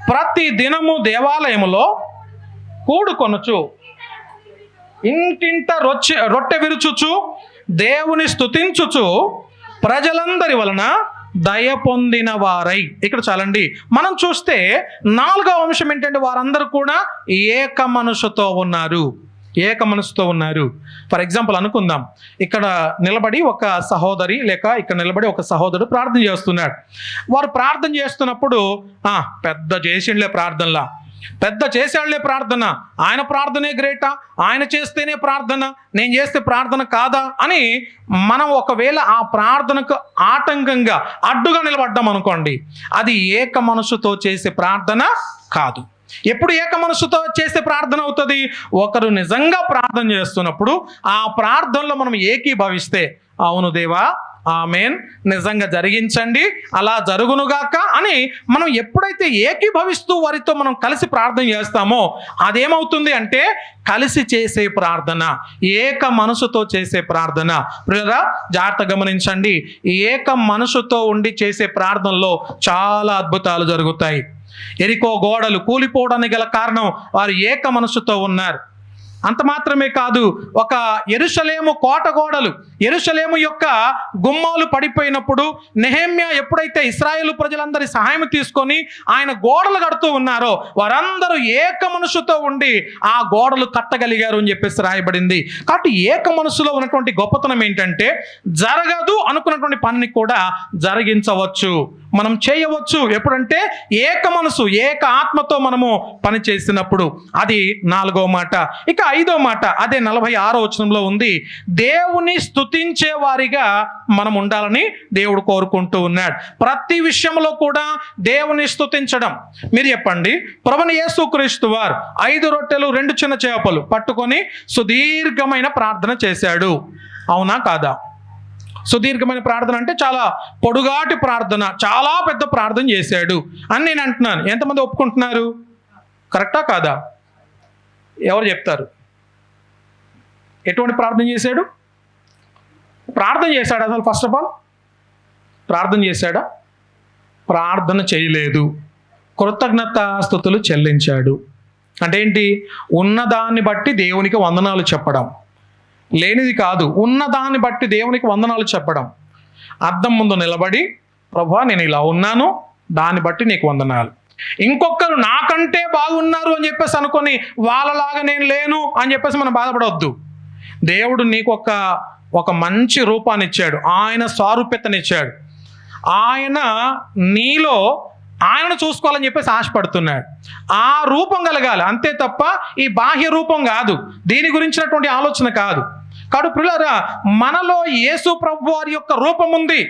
ప్రతి దినము దేవాలయములో కూడుకొనుచు, ఇంటింట రొట్టె విరుచుచు, దేవుని స్తుతించుచు, ప్రజలందరి వలన దయ పొందిన వారై. ఇక్కడ చాలండి. మనం చూస్తే 4వ అంశం ఏంటంటే, వారందరూ కూడా ఏక మనసుతో ఉన్నారు. ఏక మనసుతో ఉన్నారు. ఫర్ ఎగ్జాంపుల్ అనుకుందాం, ఇక్కడ నిలబడి ఒక సహోదరి లేక ఇక్కడ నిలబడి ఒక సహోదరుడు ప్రార్థన చేస్తున్నాడు. వారు ప్రార్థన చేస్తున్నప్పుడు పెద్ద చేసిండ్లే ప్రార్థనలా, పెద్ద చేసాడులే ప్రార్థన, ఆయన ప్రార్థనే గ్రేటా, ఆయన చేస్తేనే ప్రార్థన, నేను చేస్తే ప్రార్థన కాదా అని మనం ఒకవేళ ఆ ప్రార్థనకు ఆటంకంగా అడ్డుగా నిలబడ్డాం అనుకోండి, అది ఏక మనసుతో చేసే ప్రార్థన కాదు. ఎప్పుడు ఏక మనసుతో చేసే ప్రార్థన అవుతుంది? ఒకరు నిజంగా ప్రార్థన చేస్తున్నప్పుడు ఆ ప్రార్థనలో మనం ఏకీభవిస్తే, అవును దేవా, ఆమేన్, నిజంగా జరిగించండి, అలా జరుగునుగాక అని మనం ఎప్పుడైతే ఏకీభవిస్తూ వారితో మనం కలిసి ప్రార్థన చేస్తామో, అదేమవుతుంది అంటే కలిసి చేసే ప్రార్థన, ఏక మనసుతో చేసే ప్రార్థన. ప్రియులారా, జాగ్రత్త గమనించండి. ఏక మనసుతో ఉండి చేసే ప్రార్థనలో చాలా అద్భుతాలు జరుగుతాయి. ఎరికో గోడలు కూలిపోవడానికి గల కారణం వారు ఏక మనసుతో ఉన్నారు. అంత మాత్రమే కాదు, ఒక యెరూషలేము కోట గోడలు, యెరూషలేము యొక్క గుమ్మాలు పడిపోయినప్పుడు నెహెమ్యా ఎప్పుడైతే ఇశ్రాయేలు ప్రజలందరి సహాయం తీసుకొని ఆయన గోడలు కడుతూ ఉన్నారో, వారందరూ ఏక మనసుతో ఉండి ఆ గోడలు కట్టగలిగారు అని చెప్పేసి రాయబడింది. కాబట్టి ఏక మనసులో ఉన్నటువంటి గొప్పతనం ఏంటంటే, జరగదు అనుకున్నటువంటి పనిని కూడా జరిగించవచ్చు, మనం చేయవచ్చు. ఎప్పుడంటే ఏక మనసు, ఏక ఆత్మతో మనము పని చేసినప్పుడు. అది 4వ మాట. ఇక 5వ మాట అదే 46వ వచనంలో ఉంది. దేవుని స్తుతించే వారిగా మనం ఉండాలని దేవుడు కోరుకుంటూ ఉన్నాడు. ప్రతి విషయంలో కూడా దేవుని స్తుతించడం. మీరు చెప్పండి, ప్రభువైన యేసుక్రీస్తు వారు 5 రొట్టెలు 2 చిన్న చేపలు పట్టుకొని సుదీర్ఘమైన ప్రార్థన చేశాడు, అవునా కాదా? సుదీర్ఘమైన ప్రార్థన అంటే చాలా పొడుగాటి ప్రార్థన, చాలా పెద్ద ప్రార్థన చేశాడు అని నేను అంటున్నాను. ఎంతమంది ఒప్పుకుంటున్నారు? కరెక్టా కాదా? ఎవరు చెప్తారు? ఎటువంటి ప్రార్థన చేశాడు? ప్రార్థన చేశాడు అసలు? ఫస్ట్ ఆఫ్ ఆల్ ప్రార్థన చేశాడా? ప్రార్థన చేయలేదు. కృతజ్ఞతాస్తుతులు చెల్లించాడు. అంటే ఏంటి? ఉన్నదాన్ని బట్టి దేవునికి వందనాలు చెప్పడం. లేనిది కాదు, ఉన్నదాన్ని బట్టి దేవునికి వందనాలు చెప్పడం. అద్దం ముందు నిలబడి, ప్రభువా నేను ఇలా ఉన్నాను, దాన్ని బట్టి నీకు వందనాలు. ఇంకొకరు నాకంటే బాగున్నారు అని చెప్పేసి అనుకొని వాళ్ళలాగా నేను లేను అని చెప్పేసి మనం బాధపడవద్దు. దేవుడు నీకు ఒక మంచి రూపాన్ని ఇచ్చాడు, ఆయన సారూప్యతనిచ్చాడు. ఆయన నీలో ఆయనను చూసుకోవాలని చెప్పేసి ఆశపడుతున్నాడు. ఆ రూపం కలగాలి అంతే తప్ప ఈ బాహ్య రూపం కాదు, దీని గురించినటువంటి ఆలోచన కాదు. కాబట్టి ప్రియులారా, మనలో యేసు ప్రభు వారి యొక్క రూపం ఉంది.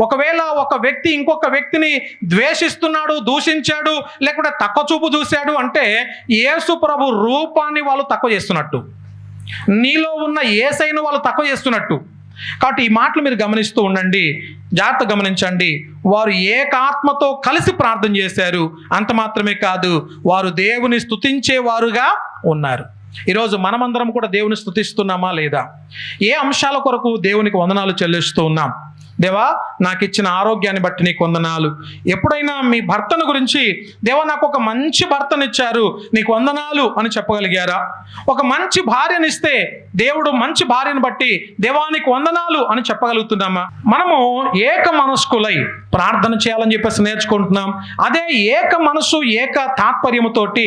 ఒకవేళ ఒక వ్యక్తి ఇంకొక వ్యక్తిని ద్వేషిస్తున్నాడు, దూషించాడు, లేకుంటే తక్కువ చూపు చూశాడు అంటే యేసు ప్రభు రూపాన్ని వాళ్ళు తక్కువ చేస్తున్నట్టు, నీలో ఉన్న యేసయ్యను వాళ్ళు తక్కువ చేస్తున్నట్టు. కాబట్టి ఈ మాటలు మీరు గమనిస్తూ ఉండండి, జాగ్రత్త గమనించండి. వారు ఏకాత్మతో కలిసి ప్రార్థన చేశారు. అంత మాత్రమే కాదు, వారు దేవుని స్తుతించేవారుగా ఉన్నారు. ఈరోజు మనమందరం కూడా దేవుని స్తుతిస్తున్నామా లేదా? ఏ అంశాల కొరకు దేవునికి వందనాలు చెల్లిస్తూ ఉన్నాం? దేవా నాకు ఇచ్చిన ఆరోగ్యాన్ని బట్టి నీకు వందనాలు. ఎప్పుడైనా మీ భర్తను గురించి, దేవా నాకు ఒక మంచి భర్తనిచ్చారు నీకు వందనాలు అని చెప్పగలిగారా? ఒక మంచి భార్యనిస్తే దేవుడు మంచి భార్యను బట్టి దేవానికి వందనాలు అని చెప్పగలుగుతున్నామా? మనము ఏక మనస్కులై ప్రార్థన చేయాలని చెప్పేసి నేర్చుకుంటున్నాం. అదే ఏక మనసు ఏక తాత్పర్యముతోటి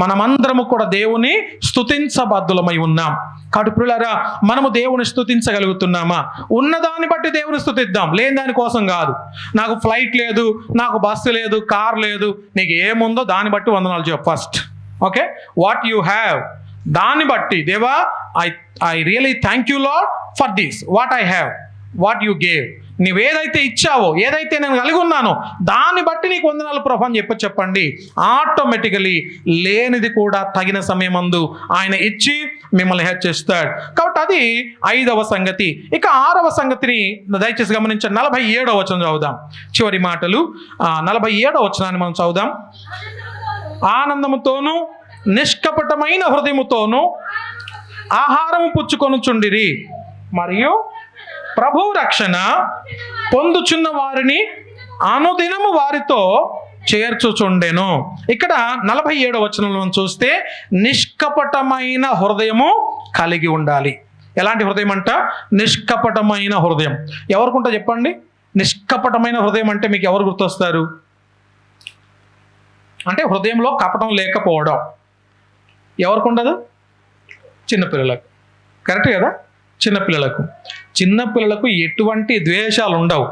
మనమందరము కూడా దేవుని స్తుతించబద్దులమై ఉన్నాం. కాబట్టి ప్రియులారా, మనము దేవుని స్తుతించగలుగుతున్నామా? ఉన్నదాన్ని బట్టి దేవుని స్తుతిద్దాం, లేని దానికోసం కాదు. నాకు ఫ్లైట్ లేదు, నాకు బస్సు లేదు, కార్ లేదు, నీకు ఏముందో దాన్ని బట్టి వందనాలు చెప్పు first. Okay, what you have, దాన్ని బట్టి దేవా I really thank you lord for this what I have, what you gave. నువ్వేదైతే ఇచ్చావో, ఏదైతే నేను కలిగి ఉన్నానో దాన్ని బట్టి నీకు వందనాలు ప్రభు అని చెప్పండి. ఆటోమేటికలీ లేనిది కూడా తగిన సమయమందు ఆయన ఇచ్చి మిమ్మల్ని హెచ్చిస్తాడు. కాబట్టి అది 5వ సంగతి. ఇక 6వ సంగతిని దయచేసి గమనించండి. 47వ వచనం చదువుదాం. చివరి మాటలు 47వ వచనాన్ని మనం చదువుదాం. ఆనందముతోనూ నిష్కపటమైన హృదయముతోనూ ఆహారము పుచ్చుకొనుచుండిరి, మరియు ప్రభు రక్షణ పొందుచున్న వారిని అనుదినము వారితో చేర్చుచుండెను. ఇక్కడ 47వ వచనంలో చూస్తే నిష్కపటమైన హృదయము కలిగి ఉండాలి. ఎలాంటి హృదయం అంట? నిష్కపటమైన హృదయం. ఎవరికుంటా చెప్పండి? నిష్కపటమైన హృదయం అంటే మీకు ఎవరు గుర్తొస్తారు? అంటే హృదయంలో కపటం లేకపోవడం. ఎవరికి ఉండదు? చిన్నపిల్లలకు. కరెక్ట్ కదా? చిన్నపిల్లలకు ఎటువంటి ద్వేషాలు ఉండవు.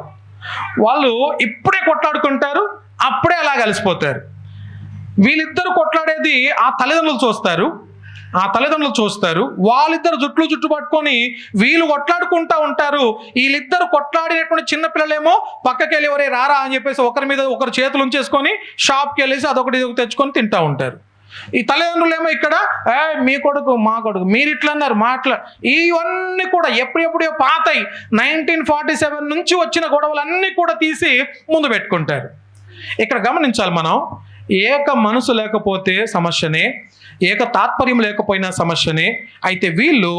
వాళ్ళు ఇప్పుడే కొట్లాడుకుంటారు, అప్పుడే అలా కలిసిపోతారు. వీళ్ళిద్దరు కొట్లాడేది ఆ తల్లిదండ్రులు చూస్తారు. వాళ్ళిద్దరు జుట్టు పట్టుకొని వీళ్ళు కొట్లాడుకుంటా ఉంటారు. వీళ్ళిద్దరు కొట్లాడినటువంటి చిన్నపిల్లలేమో పక్కకి వెళ్ళి ఎవరే రారా అని చెప్పేసి ఒకరి మీద ఒకరు చేతులు ఉంచేసుకొని షాప్కి వెళ్ళేసి అదొకటి తెచ్చుకొని తింటా ఉంటారు. ఈ తల్లిదండ్రులేమో ఇక్కడ మీ కొడుకు మా కొడుకు మీరు ఇట్లా అన్నారు ఇవన్నీ కూడా ఎప్పుడెప్పుడో పాతయి 1947 నుంచి వచ్చిన గొడవలన్నీ కూడా తీసి ముందు పెట్టుకుంటారు. ఇక్కడ గమనించాలి మనం, ఏక మనసు లేకపోతే సమస్యనే, ఏక తాత్పర్యం లేకపోయినా సమస్యనే. అయితే వీళ్ళు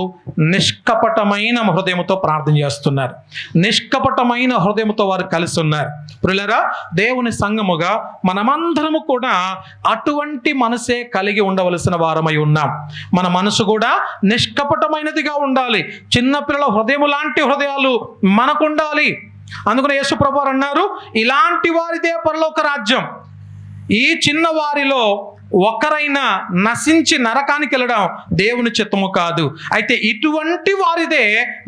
నిష్కపటమైన హృదయంతో ప్రార్థన చేస్తున్నారు, నిష్కపటమైన హృదయంతో వారు కలిసి ఉన్నారు. ప్రియులారా, దేవుని సంఘముగా మనమందరము కూడా అటువంటి మనసే కలిగి ఉండవలసిన వారమై ఉన్నాం. మన మనసు కూడా నిష్కపటమైనదిగా ఉండాలి. చిన్నపిల్లల హృదయం లాంటి హృదయాలు మనకు ఉండాలి. అందుకని యేసు ప్రభువు అన్నారు, ఇలాంటి వారిదే పరలోక రాజ్యం. ఈ చిన్న వారిలో ఒకరైనా నశించి నరకానికి వెళ్ళడం దేవుని చిత్తము కాదు. అయితే ఇటువంటి వారిదే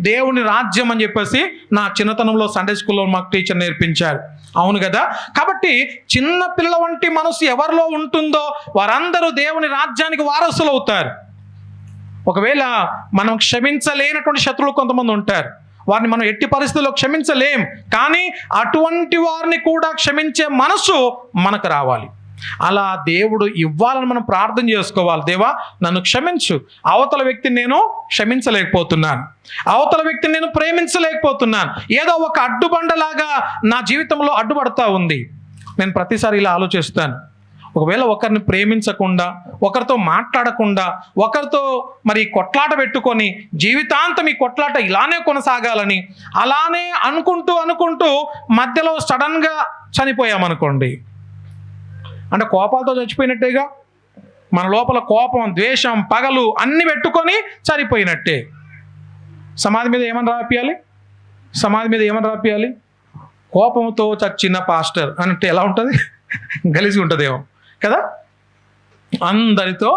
దేవుని రాజ్యం అని చెప్పేసి నా చిన్నతనంలో సండే స్కూల్లో మాకు టీచర్ నేర్పించారు. అవును కదా? కాబట్టి చిన్న పిల్లల వంటి మనసు ఎవరిలో ఉంటుందో వారందరూ దేవుని రాజ్యానికి వారసులు అవుతారు. ఒకవేళ మనం క్షమించలేనటువంటి శత్రువులు కొంతమంది ఉంటారు, వారిని మనం ఎట్టి పరిస్థితుల్లో క్షమించలేం. కానీ అటువంటి వారిని కూడా క్షమించే మనసు మనకు రావాలి. అలా దేవుడు ఇవ్వాలని మనం ప్రార్థన చేసుకోవాలి. దేవా నన్ను క్షమించు, అవతల వ్యక్తిని నేను క్షమించలేకపోతున్నాను, అవతల వ్యక్తిని నేను ప్రేమించలేకపోతున్నాను, ఏదో ఒక అడ్డుబండలాగా నా జీవితంలో అడ్డుపడతా ఉంది. నేను ప్రతిసారి ఇలా ఆలోచిస్తాను, ఒకవేళ ఒకరిని ప్రేమించకుండా, ఒకరితో మాట్లాడకుండా, ఒకరితో మరి కొట్లాట పెట్టుకొని జీవితాంతం ఈ కొట్లాట ఇలానే కొనసాగాలని అలానే అనుకుంటూ మధ్యలో సడన్గా చనిపోయామనుకోండి, అంటే కోపాలతో చచ్చిపోయినట్టేగా. మన లోపల కోపం, ద్వేషం, పగలు అన్ని పెట్టుకొని చనిపోయినట్టే. సమాధి మీద ఏమని రాపియాలి? కోపంతో చచ్చిన పాస్టర్ అంటే ఎలా ఉంటుంది? గలీజ్ ఉంటుందేమో కదా. అందరితో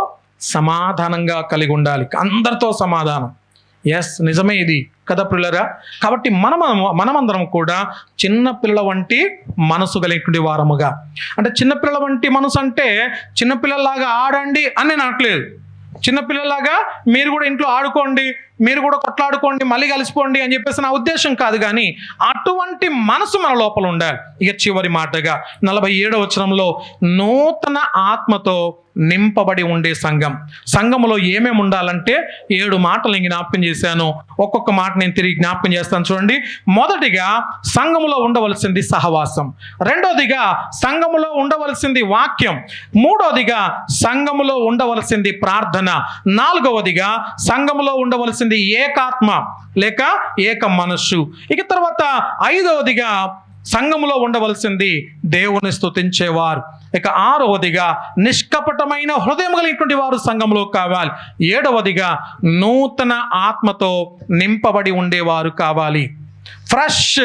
సమాధానంగా కలిగి ఉండాలి, అందరితో సమాధానం. ఎస్, నిజమే ఇది కదా పిల్లరా. కాబట్టి మనమందరం కూడా చిన్నపిల్లల వంటి మనసు కలిగినటువంటి వారముగా, అంటే చిన్నపిల్లల వంటి మనసు అంటే చిన్నపిల్లలాగా ఆడండి అని నేను అనట్లేదు. చిన్నపిల్లలాగా మీరు కూడా ఇంట్లో ఆడుకోండి, మీరు కూడా కొట్లాడుకోండి, మళ్ళీ కలిసిపోండి అని చెప్పేసి నా ఉద్దేశం కాదు. కానీ అటువంటి మనసు మన లోపల ఉండాలి. ఇక చివరి మాటగా 47వ వచనంలో నూతన ఆత్మతో నింపబడి ఉండే సంఘములో ఏమేమి ఉండాలంటే 7 మాటలు నేను జ్ఞాపకం చేశాను. ఒక్కొక్క మాట నేను తిరిగి జ్ఞాపకం చేస్తాను చూడండి. మొదటిగా సంఘములో ఉండవలసింది సహవాసం. రెండోదిగా సంఘములో ఉండవలసింది వాక్యం. మూడోదిగా సంఘములో ఉండవలసింది ప్రార్థన. నాలుగవదిగా సంఘములో ఉండవలసింది ఏకాత్మ లేక ఏక మనస్సు. ఇక తర్వాత 5వదిగా సంఘములో ఉండవలసింది దేవుని స్తుతించేవారు. ఇక 6వదిగా నిష్కపటమైన హృదయం కలిగినటువంటి వారు సంఘంలో కావాలి. 7వదిగా నూతన ఆత్మతో నింపబడి ఉండేవారు కావాలి. ఫ్రెష్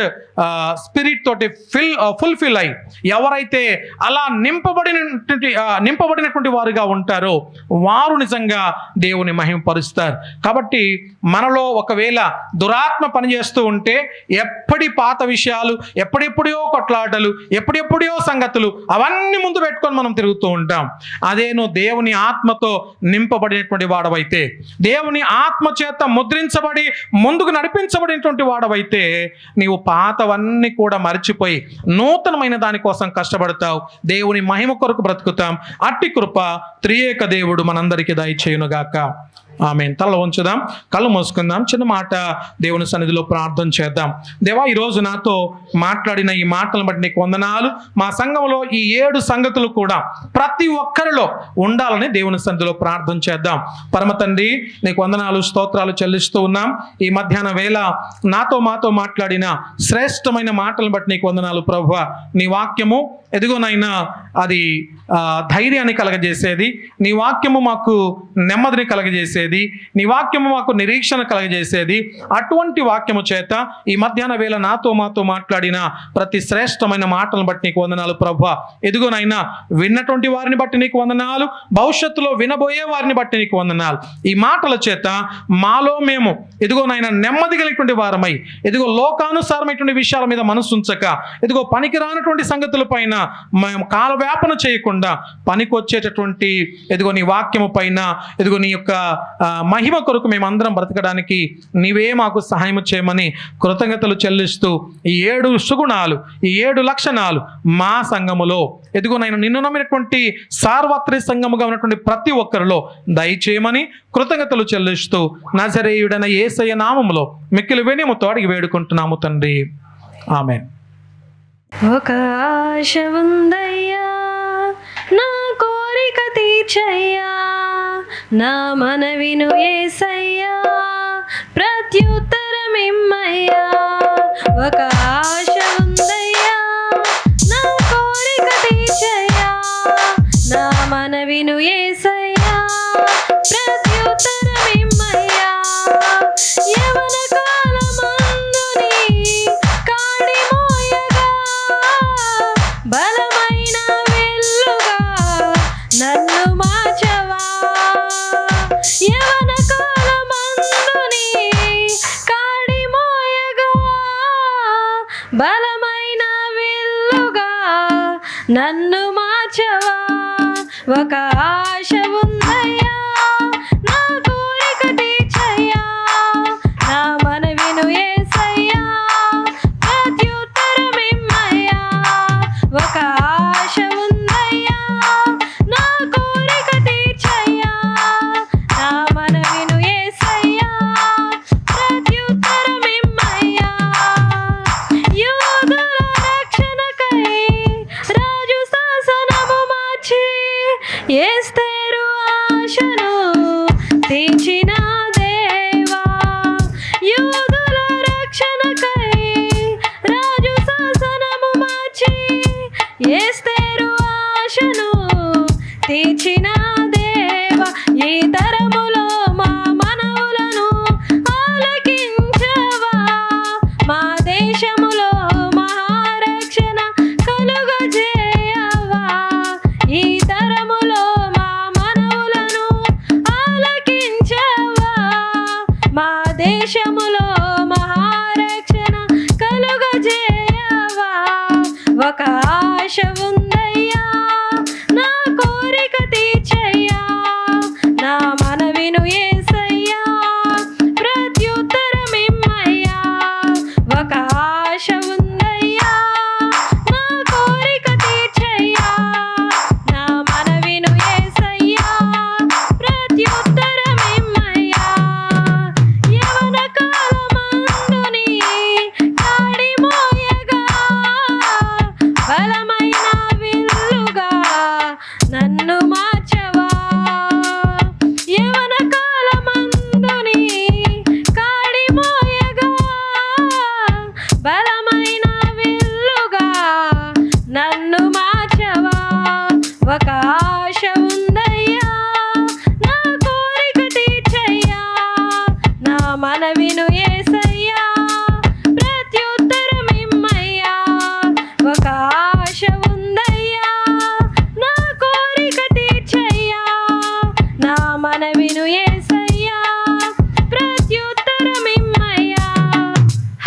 స్పిరిట్ తోటి ఫుల్ఫిల్ అయి ఎవరైతే అలా నింపబడినటువంటి వారుగా ఉంటారో వారు నిజంగా దేవుని మహిమపరుస్తారు. కాబట్టి మనలో ఒకవేళ దురాత్మ పనిచేస్తూ ఉంటే ఎప్పటి పాత విషయాలు, ఎప్పుడెప్పుడో కొట్లాటలు, ఎప్పుడెప్పుడో సంగతులు అవన్నీ ముందు పెట్టుకొని మనం తిరుగుతూ ఉంటాం. అదే నువ్వు దేవుని ఆత్మతో నింపబడినటువంటి వాడవైతే, దేవుని ఆత్మ చేత ముద్రించబడి ముందుకు నడిపించబడినటువంటి వాడవైతే నీవు పాతవన్నీ కూడా మర్చిపోయి నూతనమైన దానికోసం కష్టపడతావు. దేవుని మహిమ కొరకు బ్రతుకుతాం. అట్టి కృప త్రియేక దేవుడు మనందరికీ దయచేయునుగాక. ఆమేన్. తల ఉంచుదాం, కళ్ళు మూసుకుందాం, చిన్న మాట దేవుని సన్నిధిలో ప్రార్థన చేద్దాం. దేవా, ఈరోజు నాతో మాట్లాడిన ఈ మాటలను బట్టి నీకు వందనాలు. మా సంఘంలో ఈ 7 సంగతులు కూడా ప్రతి ఒక్కరిలో ఉండాలని దేవుని సన్నిధిలో ప్రార్థన చేద్దాం. పరమ తండ్రి, నీకు వందనాలు, స్తోత్రాలు చెల్లిస్తూ ఉన్నాం. ఈ మధ్యాహ్న వేళ మాతో మాట్లాడిన శ్రేష్టమైన మాటలను బట్టి నీకు వందనాలు ప్రభువా. నీ వాక్యము ఎదుగునైనా అది ధైర్యాన్ని కలగజేసేది, నీ వాక్యము మాకు నెమ్మదిని కలగజేసేది, నీ వాక్యము మాకు నిరీక్షణ కలగజేసేది. అటువంటి వాక్యము చేత ఈ మధ్యాహ్న వేళ మాతో మాట్లాడిన ప్రతి శ్రేష్టమైన మాటలను బట్టి నీకు వందనాలు ప్రభువా. ఎదుగునైనా విన్నటువంటి వారిని బట్టి నీకు వందనాలు, భవిష్యత్తులో వినబోయే వారిని బట్టి నీకు వందనాలు. ఈ మాటల చేత మాలో మేము ఎదుగోనైనా నెమ్మది కలిగినటువంటి వారమై, ఎదుగో లోకానుసారమైనటువంటి విషయాల మీద మనసు ఉంచక, ఎదుగో పనికి రానటువంటి సంగతుల పైన మేము కాలవ్యాపన చేయకుండా పనికొచ్చేటటువంటి ఎదుగో నీ వాక్యము పైన, ఎదుగో నీ యొక్క మహిమ కొరకు మేమందరం బ్రతకడానికి నీవే మాకు సహాయం చేయమని కృతజ్ఞతలు చెల్లిస్తూ ఈ 7 సుగుణాలు, ఈ 7 లక్షణాలు మా సంఘములో ఎదుగునైనా నిన్ను నమ్మినటువంటి సార్వత్రిక సంఘముగా ఉన్నటువంటి ప్రతి ఒక్కరిలో దయచేయమని కృతజ్ఞతలు చెల్లిస్తూ నజరేయుడైన యేసయ్య నామములో మిక్కిలి వినయముతో అడిగి వేడుకుంటున్నాము తండ్రి. ఆమేన్. ఒక ఆశ ఉందయ్యా, నా కోరిక తీర్చయ్యా, నా మనవిను యేసయ్యా, ప్రత్యుత్తరమిమ్మయ్యా. ఒక ఆశ ఉందయ్యా, నా కోరిక తీర్చయ్యా, నా మనవిను యేసయ్యా, ప్రత్యుత్తరమిమ్మయ్యా. యవన కాలమందు నీ కాడి మోయగా, బలమైన వెల్లుగా నన్ను మార్చవా. యవన కాలమందు నీ కాడి మోయగా, బలమైన వెల్లుగా నన్ను మార్చవా. ఒక ఆశ ఉందయ్యా, నా కోరిక తీర్చయ్యా, నా మనవిను యేసయ్యా, ప్రత్యుత్తరమిమ్మయ్యా. ఒక ఆశ ఉందయ్యా, నా కోరిక తీర్చయ్యా, నా మనవిను యేసయ్యా, ప్రత్యుత్తరమిమ్మయ్యా. యోధుల రక్షణకై రాజు శాసనము మార్చి, ఒక ఆశ ఉంది